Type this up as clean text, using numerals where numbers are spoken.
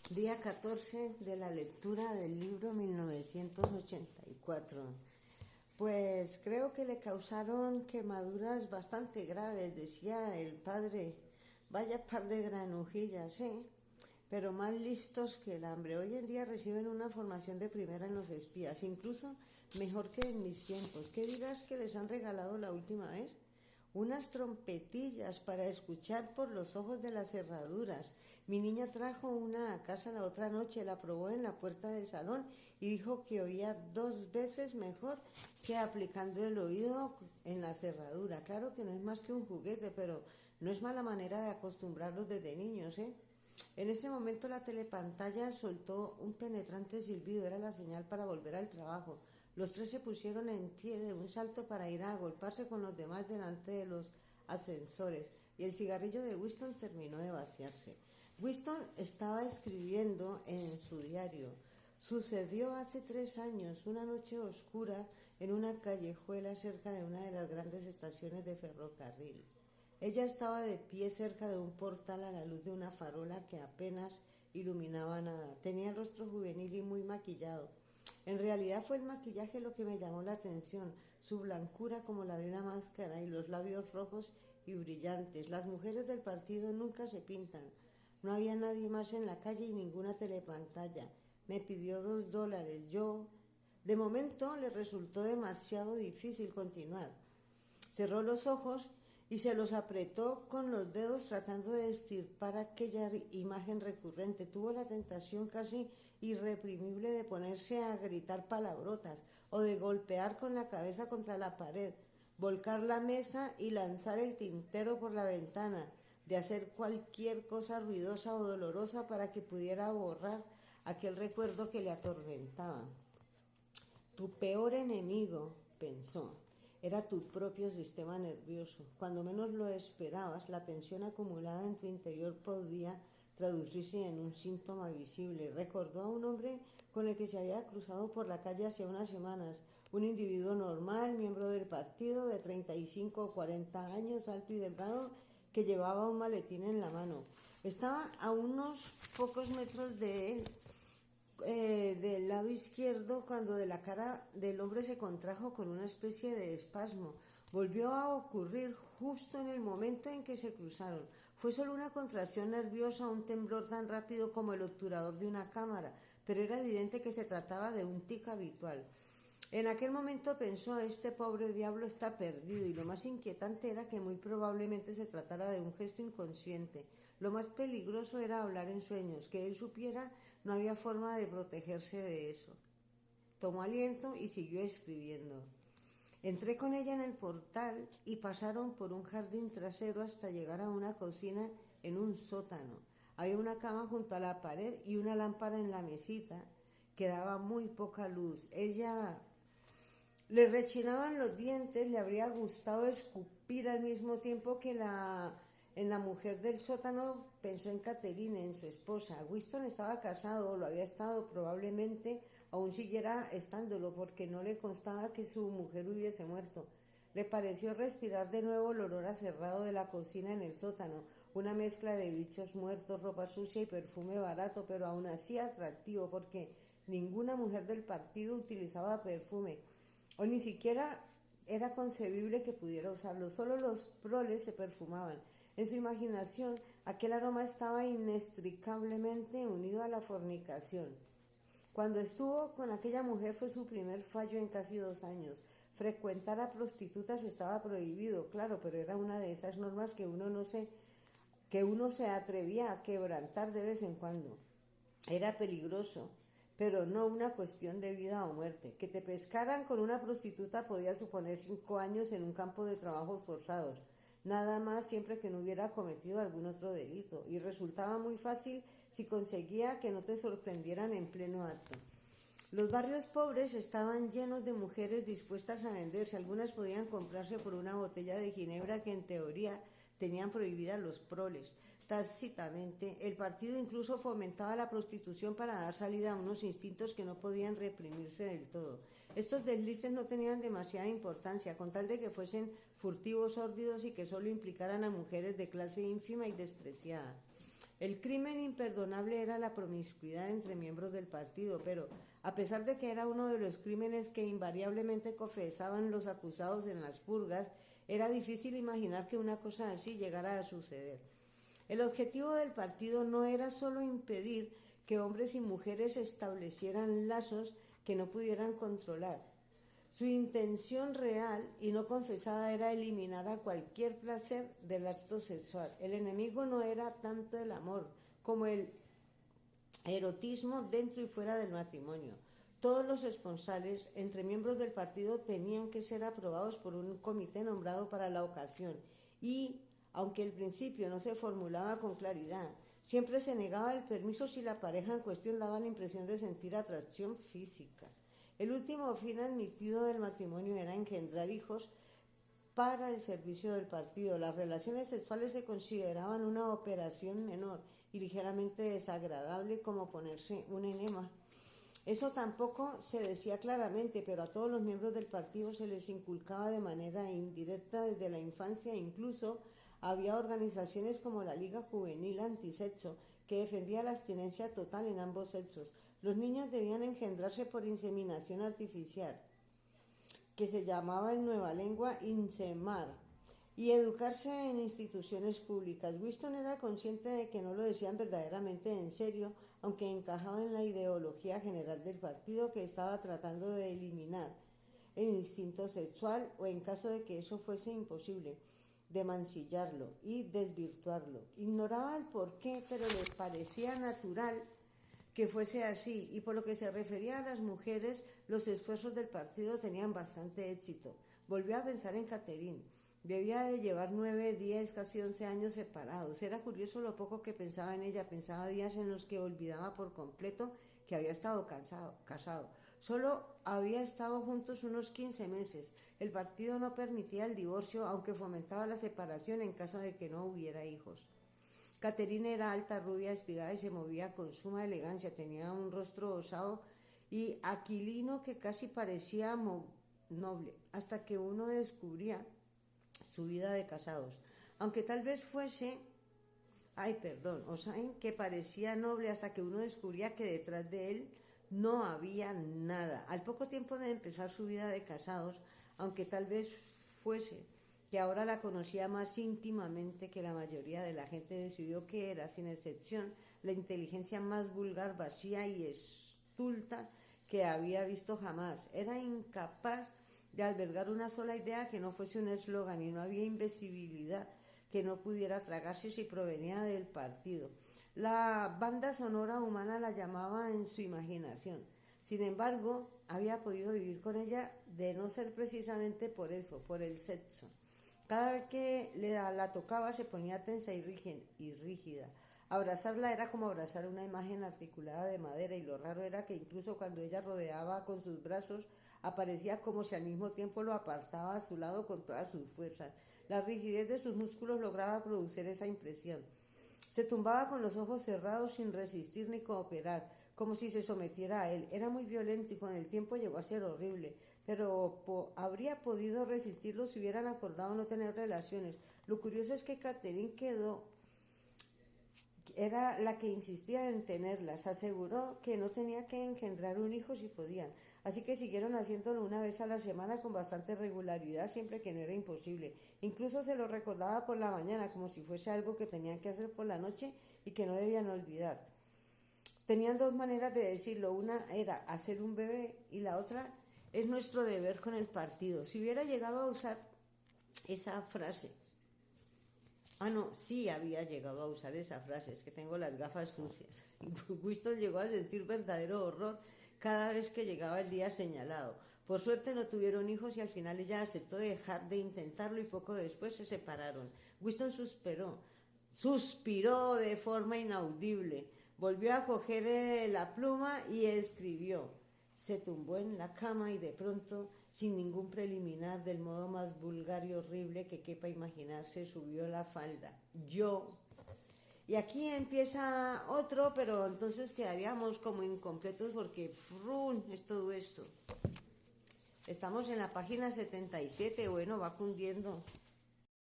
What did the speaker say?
Día 14 de la lectura del libro 1984. Pues creo que le causaron quemaduras bastante graves, decía el padre. Vaya par de granujillas, ¿eh? Pero más listos que el hambre. Hoy en día reciben una formación de primera en los espías, incluso mejor que en mis tiempos. ¿Qué dirás que les han regalado la última vez? Unas trompetillas para escuchar por los ojos de las cerraduras. Mi niña trajo una a casa la otra noche, la probó en la puerta del salón y dijo que oía 2 veces mejor que aplicando el oído en la cerradura. Claro que no es más que un juguete, pero no es mala manera de acostumbrarlos desde niños, ¿eh? En ese momento la telepantalla soltó un penetrante silbido, era la señal para volver al trabajo. Los 3 se pusieron en pie de un salto para ir a agolparse con los demás delante de los ascensores y el cigarrillo de Winston terminó de vaciarse. Winston estaba escribiendo en su diario. Sucedió hace 3 años, una noche oscura en una callejuela cerca de una de las grandes estaciones de ferrocarril. Ella estaba de pie cerca de un portal a la luz de una farola que apenas iluminaba nada. Tenía el rostro juvenil y muy maquillado. En realidad fue el maquillaje lo que me llamó la atención, su blancura como la de una máscara y los labios rojos y brillantes. Las mujeres del partido nunca se pintan. No había nadie más en la calle y ninguna telepantalla. Me pidió $2. De momento le resultó demasiado difícil continuar. Cerró los ojos y se los apretó con los dedos tratando de extirpar aquella imagen recurrente. Tuvo la tentación casi irreprimible de ponerse a gritar palabrotas o de golpear con la cabeza contra la pared, volcar la mesa y lanzar el tintero por la ventana, de hacer cualquier cosa ruidosa o dolorosa para que pudiera borrar aquel recuerdo que le atormentaba. Tu peor enemigo, pensó, era tu propio sistema nervioso. Cuando menos lo esperabas, la tensión acumulada en tu interior podía traducirse en un síntoma visible. Recordó a un hombre con el que se había cruzado por la calle hace unas semanas, un individuo normal, miembro del partido, de 35 o 40 años, alto y delgado, que llevaba un maletín en la mano. Estaba a unos pocos metros de él, del lado izquierdo, cuando de la cara del hombre se contrajo con una especie de espasmo. Volvió a ocurrir justo en el momento en que se cruzaron. Fue solo una contracción nerviosa, un temblor tan rápido como el obturador de una cámara, pero era evidente que se trataba de un tic habitual. En aquel momento pensó, este pobre diablo está perdido, y lo más inquietante era que muy probablemente se tratara de un gesto inconsciente. Lo más peligroso era hablar en sueños, que él supiera. No había forma de protegerse de eso. Tomó aliento y siguió escribiendo. Entré con ella en el portal y pasaron por un jardín trasero hasta llegar a una cocina en un sótano. Había una cama junto a la pared y una lámpara en la mesita que daba muy poca luz. Ella le rechinaban los dientes, le habría gustado escupir al mismo tiempo que en la mujer del sótano. Pensó en Catherine, en su esposa. Winston estaba casado, lo había estado, probablemente aún siguiera estándolo, porque no le constaba que su mujer hubiese muerto. Le pareció respirar de nuevo el olor a cerrado de la cocina en el sótano, una mezcla de bichos muertos, ropa sucia y perfume barato, pero aún así atractivo, porque ninguna mujer del partido utilizaba perfume, o ni siquiera era concebible que pudiera usarlo. Solo los proles se perfumaban. En su imaginación, aquel aroma estaba inextricablemente unido a la fornicación. Cuando estuvo con aquella mujer fue su primer fallo en casi 2 años. Frecuentar a prostitutas estaba prohibido, claro, pero era una de esas normas que uno se atrevía a quebrantar de vez en cuando. Era peligroso, pero no una cuestión de vida o muerte. Que te pescaran con una prostituta podía suponer 5 años en un campo de trabajos forzados. Nada más, siempre que no hubiera cometido algún otro delito, y resultaba muy fácil si conseguía que no te sorprendieran en pleno acto. Los barrios pobres estaban llenos de mujeres dispuestas a venderse. Algunas podían comprarse por una botella de ginebra que en teoría tenían prohibidas los proles. Tácitamente, el partido incluso fomentaba la prostitución para dar salida a unos instintos que no podían reprimirse del todo. Estos deslices no tenían demasiada importancia, con tal de que fuesen furtivos, sórdidos y que solo implicaran a mujeres de clase ínfima y despreciada. El crimen imperdonable era la promiscuidad entre miembros del partido, pero a pesar de que era uno de los crímenes que invariablemente confesaban los acusados en las purgas, era difícil imaginar que una cosa así llegara a suceder. El objetivo del partido no era solo impedir que hombres y mujeres establecieran lazos que no pudieran controlar. Su intención real y no confesada era eliminar a cualquier placer del acto sexual. El enemigo no era tanto el amor como el erotismo dentro y fuera del matrimonio. Todos los esponsales entre miembros del partido tenían que ser aprobados por un comité nombrado para la ocasión y, aunque al principio no se formulaba con claridad, siempre se negaba el permiso si la pareja en cuestión daba la impresión de sentir atracción física. El último fin admitido del matrimonio era engendrar hijos para el servicio del partido. Las relaciones sexuales se consideraban una operación menor y ligeramente desagradable, como ponerse un enema. Eso tampoco se decía claramente, pero a todos los miembros del partido se les inculcaba de manera indirecta desde la infancia. Incluso había organizaciones como la Liga Juvenil Antisexo, que defendía la abstinencia total en ambos sexos. Los niños debían engendrarse por inseminación artificial, que se llamaba en nueva lengua insemar, y educarse en instituciones públicas. Winston era consciente de que no lo decían verdaderamente en serio, aunque encajaba en la ideología general del partido, que estaba tratando de eliminar el instinto sexual, o en caso de que eso fuese imposible, de mancillarlo y desvirtuarlo. Ignoraba el porqué, pero le parecía natural que fuese así, y por lo que se refería a las mujeres, los esfuerzos del partido tenían bastante éxito. Volvió a pensar en Catherine. Debía de llevar 9, 10, casi 11 años separados. Era curioso lo poco que pensaba en ella. Pensaba días en los que olvidaba por completo que había estado casado. Solo había estado juntos unos 15 meses. El partido no permitía el divorcio, aunque fomentaba la separación en caso de que no hubiera hijos. Catherine era alta, rubia, espigada y se movía con suma elegancia. Tenía un rostro osado y aquilino que casi parecía noble, hasta que uno descubría su vida de casados. Aunque tal vez fuese, que parecía noble hasta que uno descubría que detrás de él no había nada. Al poco tiempo de empezar su vida de casados, aunque tal vez fuese que ahora la conocía más íntimamente que la mayoría de la gente, decidió que era, sin excepción, la inteligencia más vulgar, vacía y estulta que había visto jamás. Era incapaz de albergar una sola idea que no fuese un eslogan, y no había invisibilidad que no pudiera tragarse si provenía del partido. La banda sonora humana la llamaba en su imaginación. Sin embargo, había podido vivir con ella de no ser precisamente por eso, por el sexo. Cada vez que la tocaba se ponía tensa y rígida. Abrazarla era como abrazar una imagen articulada de madera, y lo raro era que incluso cuando ella rodeaba con sus brazos, aparecía como si al mismo tiempo lo apartaba a su lado con todas sus fuerzas. La rigidez de sus músculos lograba producir esa impresión. Se tumbaba con los ojos cerrados sin resistir ni cooperar, como si se sometiera a él. Era muy violento y con el tiempo llegó a ser horrible, pero habría podido resistirlo si hubieran acordado no tener relaciones. Lo curioso es que Catherine era la que insistía en tenerlas. Aseguró que no tenía que engendrar un hijo si podían, así que siguieron haciéndolo una vez a la semana con bastante regularidad, siempre que no era imposible. Incluso se lo recordaba por la mañana, como si fuese algo que tenían que hacer por la noche y que no debían olvidar. Tenían dos maneras de decirlo. Una era hacer un bebé y la otra es nuestro deber con el partido. Si hubiera llegado a usar esa frase, sí había llegado a usar esa frase, es que tengo las gafas sucias. Winston llegó a sentir verdadero horror cada vez que llegaba el día señalado. Por suerte no tuvieron hijos y al final ella aceptó dejar de intentarlo y poco después se separaron. Winston suspiró de forma inaudible, volvió a coger la pluma y escribió. Se tumbó en la cama y de pronto, sin ningún preliminar, del modo más vulgar y horrible que quepa imaginarse, subió la falda. Yo. Y aquí empieza otro, pero entonces quedaríamos como incompletos porque es todo esto. Estamos en la página 77, bueno, va cundiendo.